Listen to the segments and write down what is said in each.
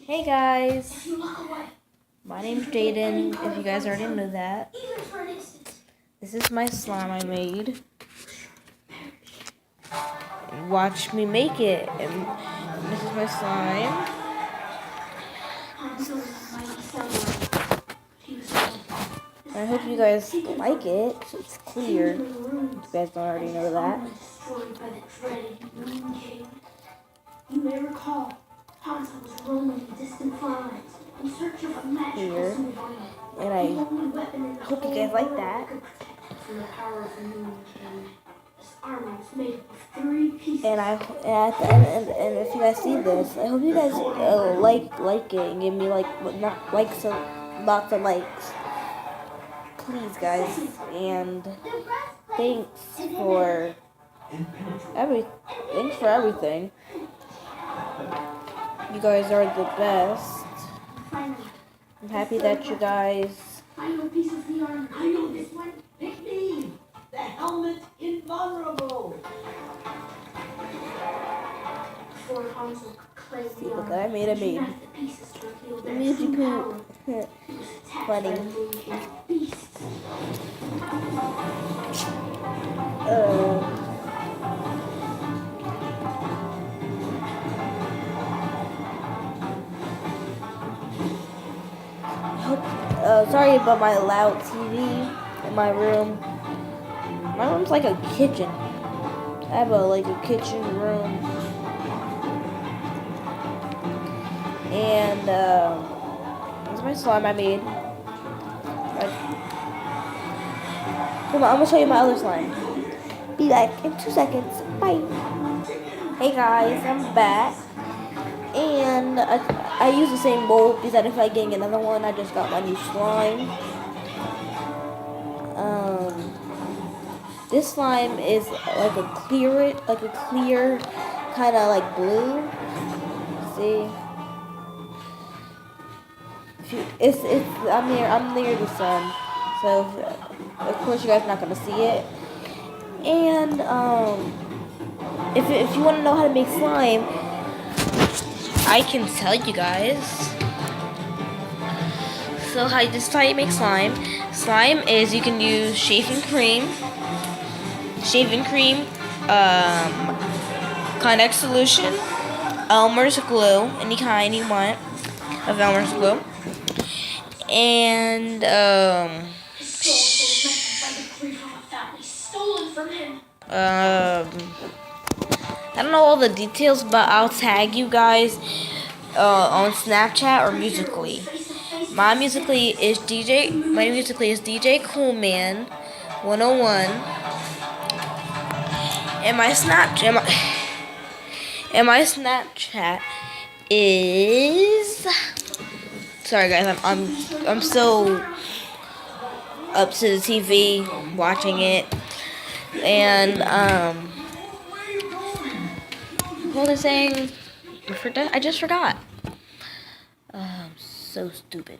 Hey guys, my name's Jaden, if you guys already know that. This is my slime I made. Watch me make it. And this is my slime. I hope you guys like it. It's clear. You guys don't already know that. You may recall, Hanzo was roaming in distant lands in search of a magical silver, and I hope you guys like that. From the power of the Moon King, this armor was made of 3 pieces. And if you guys see this, I hope you guys like it and give me lots of likes, please, guys. And thanks for everything. You guys are the best. I'm happy that you guys. I know piece of the armor. I know this one. Pick me. The helmet invulnerable. Before Hanzo could claim See what I made a baby. The music poo. Funny. Sorry about my loud TV in my room. My room's like a kitchen. I have a kitchen room. And this is my slime I made. Hold on, I'm gonna show you my other slime. Be back in 2 seconds. Bye. Hey guys, I'm back. And I use the same mold because I didn't feel like getting another one. I just got my new slime. This slime is like a clear kind of like blue. See, I'm near the sun, so of course you guys are not gonna see it. And if you want to know how to make slime, I can tell you guys. So this is how you make slime. Slime is you can use shaving cream, Connex solution, Elmer's glue, any kind you want of Elmer's glue, and I don't know all the details, but I'll tag you guys on Snapchat or Musically. My Musically is DJ Coolman 101, and my Snapchat is. Sorry guys, I'm so up to the TV watching it, and what was I saying? I just forgot. I'm so stupid.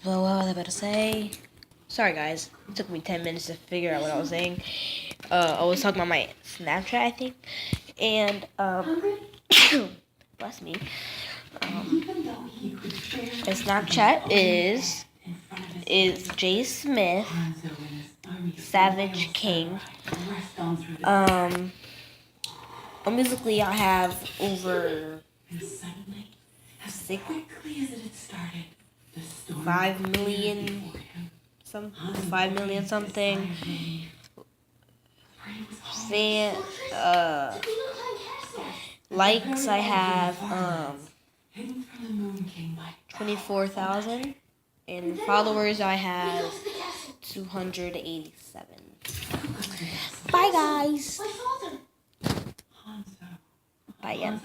Well, what was I about to say? Sorry guys, it took me 10 minutes to figure out what I was saying. I was talking about my Snapchat, I think, and bless me. My Snapchat is J Smith Savage King. Musically, I have over 5 million something likes. I have 24,000, and followers I have 287. Bye guys. Bye.